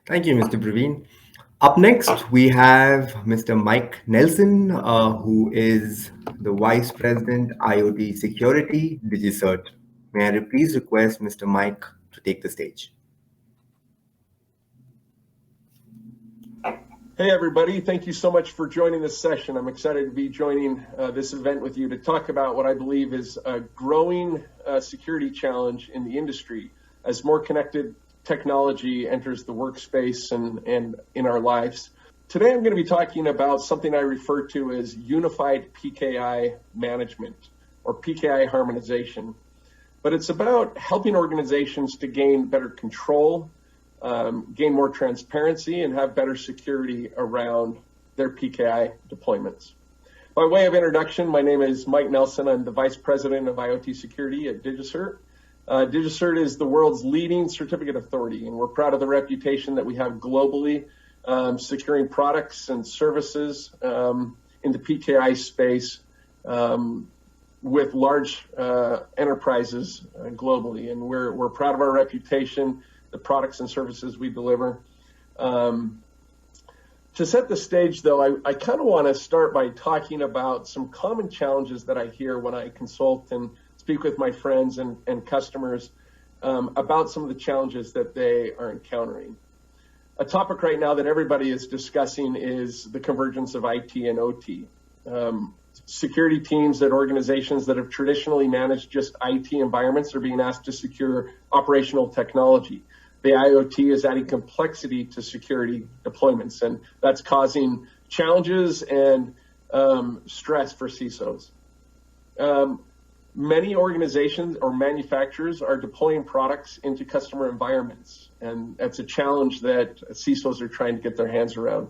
Thank you, Mr. Praveen. Up next, we have Mr. Mike Nelson, who is the Vice President, IoT Security, DigiCert. May I please request Mr. Mike to take the stage? Hey everybody, thank you so much for joining this session. I'm excited to be joining this event with you to talk about what I believe is a growing security challenge in the industry as more connected technology enters the workspace and in our lives. Today I'm going to be talking about something I refer to as unified PKI management or PKI harmonization. But it's about helping organizations to gain better control, gain more transparency, and have better security around their PKI deployments. By way of introduction, my name is Mike Nelson. I'm the Vice President of IoT Security at DigiCert. DigiCert is the world's leading certificate authority, and we're proud of the reputation that we have globally, securing products and services in the PKI space with large enterprises globally. And we're proud of our reputation, the products and services we deliver. To set the stage, though, I kind of want to start by talking about some common challenges that I hear when I consult and speak with my friends and customers about some of the challenges that they are encountering. A topic right now that everybody is discussing is the convergence of IT and OT. Security teams at organizations that have traditionally managed just IT environments are being asked to secure operational technology. The IoT is adding complexity to security deployments, and that's causing challenges and stress for CISOs. Many organizations or manufacturers are deploying products into customer environments, and that's a challenge that CISOs are trying to get their hands around.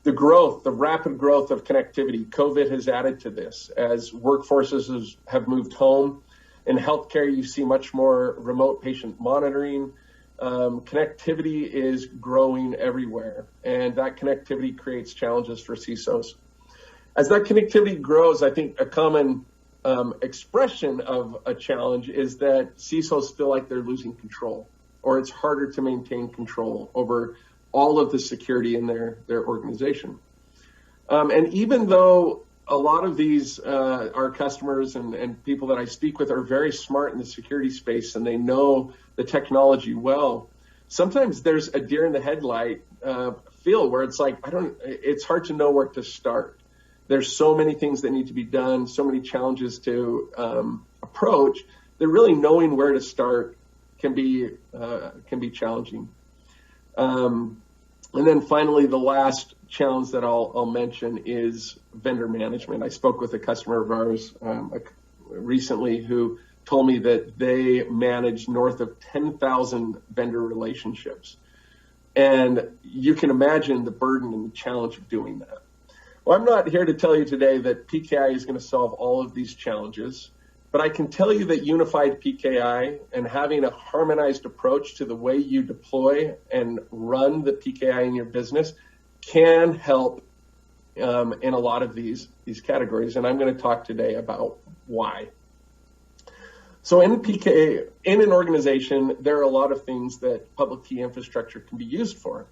The rapid growth of connectivity, COVID has added to this as workforces have moved home. In healthcare, you see much more remote patient monitoring. Connectivity is growing everywhere, and that connectivity creates challenges for CISOs. As that connectivity grows, I think a common expression of a challenge is that CISOs feel like they're losing control, or it's harder to maintain control over all of the security in their organization. And even though a lot of these, our customers and people that I speak with are very smart in the security space and they know the technology well, sometimes there's a deer in the headlight feel where it's like, it's hard to know where to start. There's so many things that need to be done, so many challenges to approach, that really knowing where to start can be challenging. And then finally, the last challenge that I'll mention is vendor management. I spoke with a customer of ours recently who told me that they manage north of 10,000 vendor relationships. And you can imagine the burden and the challenge of doing that. Well, I'm not here to tell you today that PKI is going to solve all of these challenges, but I can tell you that unified PKI and having a harmonized approach to the way you deploy and run the PKI in your business can help in a lot of these categories. And I'm going to talk today about why. So in an organization, there are a lot of things that public key infrastructure can be used for.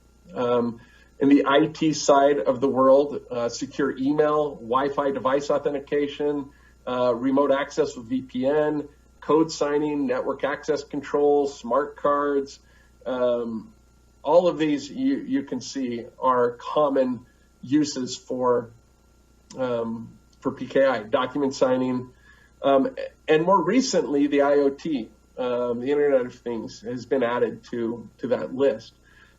In the IT side of the world, secure email, Wi-Fi device authentication, remote access with VPN, code signing, network access control, smart cards. All of these you can see are common uses for PKI, document signing. And more recently, the IoT, the Internet of Things, has been added to that list.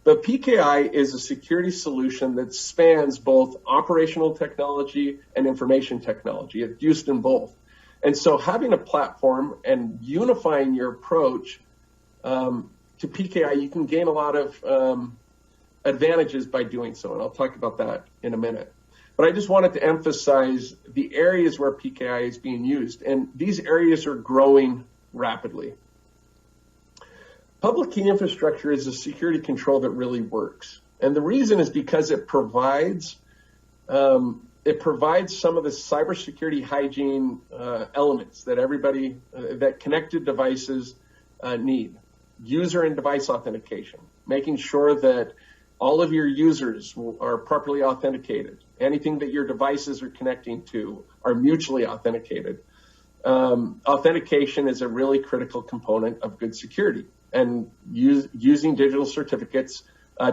But PKI is a security solution that spans both operational technology and information technology. It's used in both. And so having a platform and unifying your approach to PKI, you can gain a lot of advantages by doing so. And I'll talk about that in a minute. But I just wanted to emphasize the areas where PKI is being used. And these areas are growing rapidly. Public key infrastructure is a security control that really works. And the reason is because it provides some of the cybersecurity hygiene elements that that connected devices need. User and device authentication, making sure that all of your users are properly authenticated. Anything that your devices are connecting to are mutually authenticated. Authentication is a really critical component of good security, and using digital certificates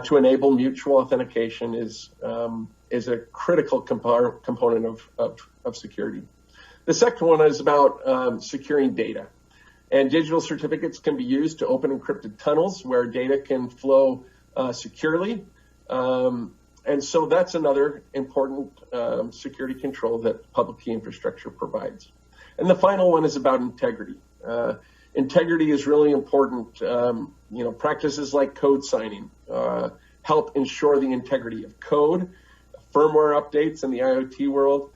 to enable mutual authentication is a critical component of security. The second one is about securing data. And digital certificates can be used to open encrypted tunnels where data can flow securely. And so that's another important security control that public key infrastructure provides. And the final one is about integrity. Integrity is really important. Practices like code signing help ensure the integrity of code, firmware updates in the IoT world.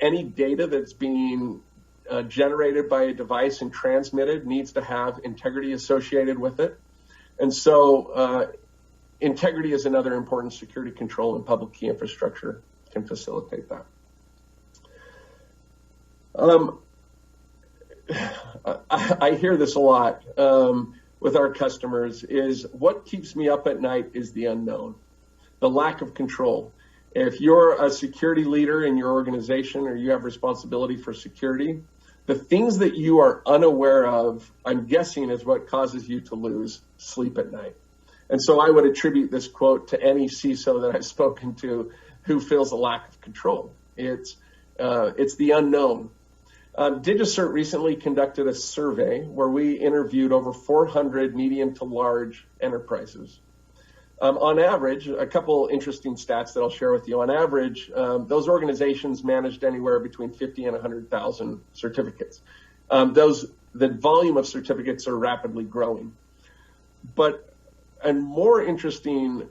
Any data that's being generated by a device and transmitted needs to have integrity associated with it. And so integrity is another important security control, and public key infrastructure can facilitate that. I hear this a lot with our customers, is what keeps me up at night is the unknown, the lack of control. If you're a security leader in your organization or you have responsibility for security, the things that you are unaware of, I'm guessing, is what causes you to lose sleep at night. And so I would attribute this quote to any CISO that I've spoken to who feels a lack of control. It's the unknown. DigiCert recently conducted a survey where we interviewed over 400 medium to large enterprises. On average, a couple interesting stats that I'll share with you. On average, those organizations managed anywhere between 50 and 100,000 certificates. The volume of certificates are rapidly growing. But a more interesting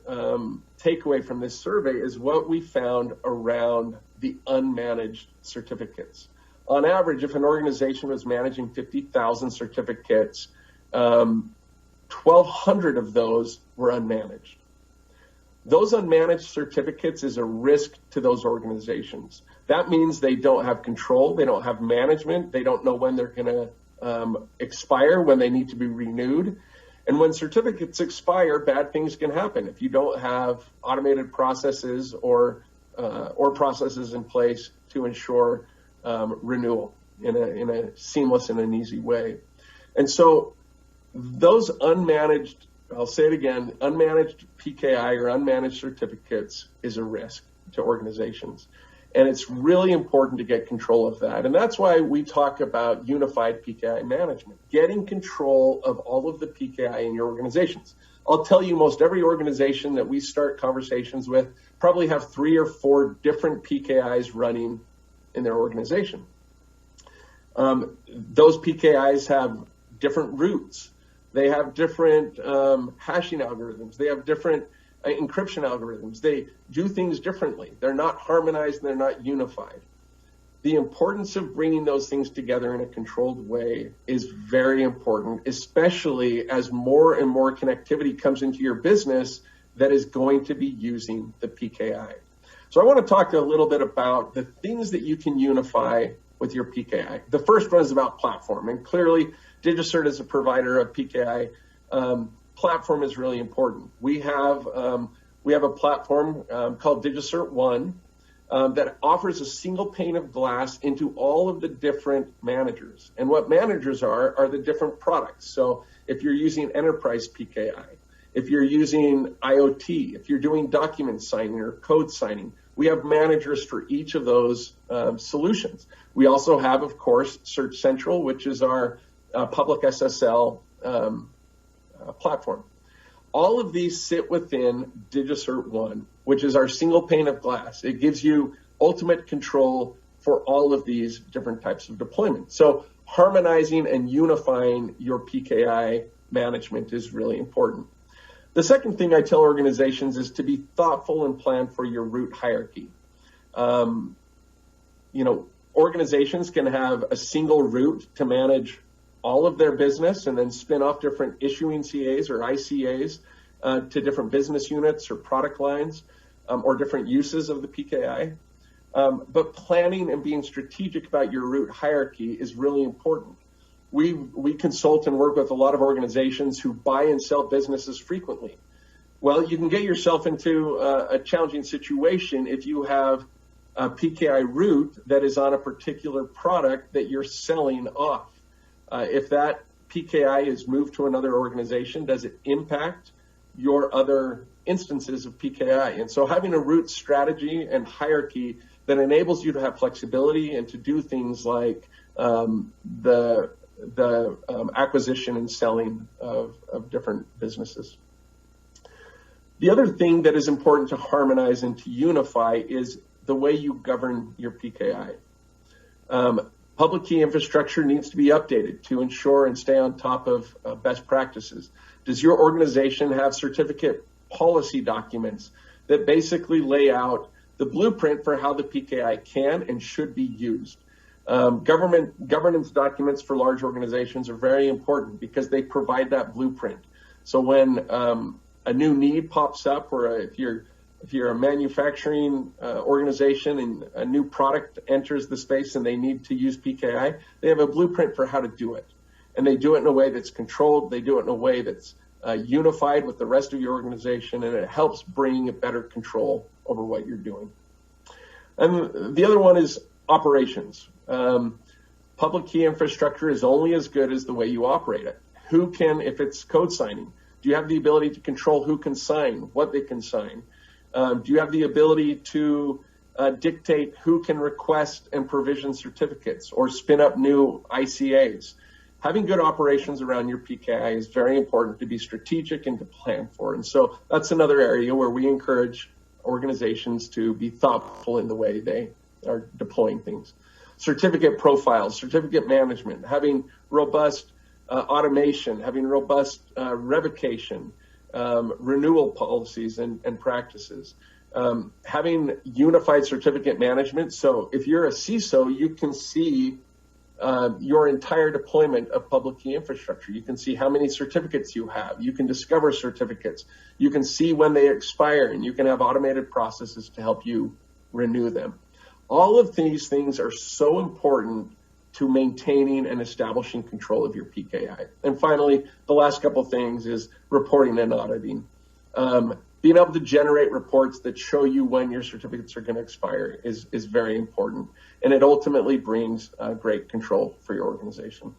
takeaway from this survey is what we found around the unmanaged certificates. On average, if an organization was managing 50,000 certificates, 1,200 of those were unmanaged. Those unmanaged certificates is a risk to those organizations. That means they don't have control, they don't have management, they don't know when they're going to expire, when they need to be renewed. And when certificates expire, bad things can happen if you don't have automated processes or processes in place to ensure renewal in a seamless and an easy way. And so those unmanaged, I'll say it again, unmanaged PKI or unmanaged certificates is a risk to organizations. And it's really important to get control of that. And that's why we talk about unified PKI management, getting control of all of the PKI in your organizations. I'll tell you, most every organization that we start conversations with probably have 3 or 4 different PKIs running in their organization. Those PKIs have different routes. They have different hashing algorithms. They have different encryption algorithms. They do things differently. They're not harmonized and they're not unified. The importance of bringing those things together in a controlled way is very important, especially as more and more connectivity comes into your business that is going to be using the PKI. So I want to talk a little bit about the things that you can unify with your PKI. The first one is about platform, and clearly DigiCert is a provider of PKI. Platform is really important. We have a platform called DigiCert One that offers a single pane of glass into all of the different managers. And what managers are the different products. So if you're using enterprise PKI, if you're using IoT, if you're doing document signing or code signing, we have managers for each of those solutions. We also have, of course, Search Central, which is our public SSL platform. All of these sit within DigiCert One, which is our single pane of glass. It gives you ultimate control for all of these different types of deployment. So harmonizing and unifying your PKI management is really important. The second thing I tell organizations is to be thoughtful and plan for your root hierarchy. Organizations can have a single route to manage all of their business and then spin off different issuing CAs or ICAs to different business units or product lines or different uses of the PKI. But planning and being strategic about your root hierarchy is really important. we consult and work with a lot of organizations who buy and sell businesses frequently. Well, you can get yourself into a challenging situation if you have a PKI root that is on a particular product that you're selling off. If that PKI is moved to another organization, does it impact your other instances of PKI? And so having a root strategy and hierarchy that enables you to have flexibility and to do things like the acquisition and selling of different businesses. The other thing that is important to harmonize and to unify is the way you govern your PKI. Public key infrastructure needs to be updated to ensure and stay on top of best practices. Does your organization have certificate policy documents that basically lay out the blueprint for how the PKI can and should be used? Governance documents for large organizations are very important because they provide that blueprint. So when a new need pops up, or if you're a manufacturing organization and a new product enters the space and they need to use PKI, they have a blueprint for how to do it. And they do it in a way that's controlled. They do it in a way that's unified with the rest of your organization, and it helps bring a better control over what you're doing. And the other one is operations. Public key infrastructure is only as good as the way you operate it. Who can, if it's code signing, do you have the ability to control who can sign, what they can sign? Do you have the ability to dictate who can request and provision certificates or spin up new ICAs? Having good operations around your PKI is very important to be strategic and to plan for. And so that's another area where we encourage organizations to be thoughtful in the way they are deploying things. Certificate profiles, certificate management, having robust automation, having robust revocation, renewal policies and practices, having unified certificate management. So if you're a CISO, you can see your entire deployment of public key infrastructure. You can see how many certificates you have. You can discover certificates. You can see when they expire, and you can have automated processes to help you renew them. All of these things are so important to maintaining and establishing control of your PKI. And finally, the last couple things is reporting and auditing. Being able to generate reports that show you when your certificates are going to expire is very important. And it ultimately brings great control for your organization.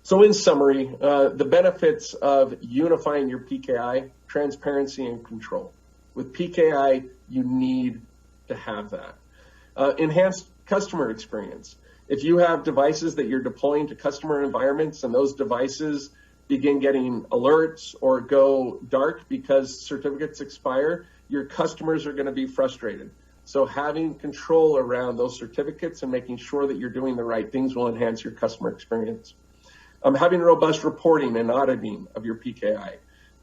So in summary, the benefits of unifying your PKI, transparency and control. With PKI, you need to have that. Enhanced customer experience. If you have devices that you're deploying to customer environments and those devices begin getting alerts or go dark because certificates expire, your customers are going to be frustrated. So having control around those certificates and making sure that you're doing the right things will enhance your customer experience. Having robust reporting and auditing of your PKI.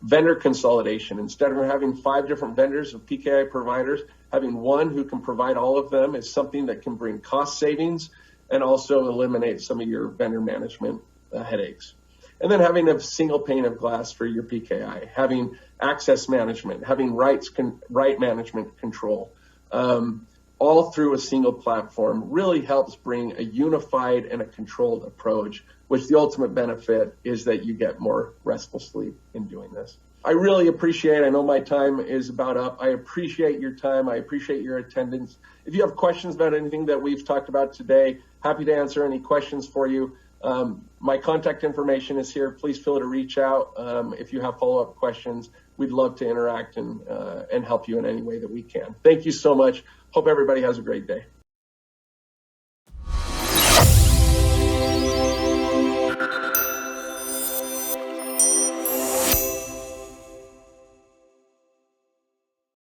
Vendor consolidation. Instead of having 5 different vendors of PKI providers, having one who can provide all of them is something that can bring cost savings and also eliminate some of your vendor management headaches. And then having a single pane of glass for your PKI, having access management, having right management control, all through a single platform really helps bring a unified and a controlled approach, which the ultimate benefit is that you get more restful sleep in doing this. I really appreciate, I know my time is about up. I appreciate your time. I appreciate your attendance. If you have questions about anything that we've talked about today, happy to answer any questions for you. My contact information is here. Please feel free to reach out if you have follow-up questions. We'd love to interact and help you in any way that we can. Thank you so much. Hope everybody has a great day.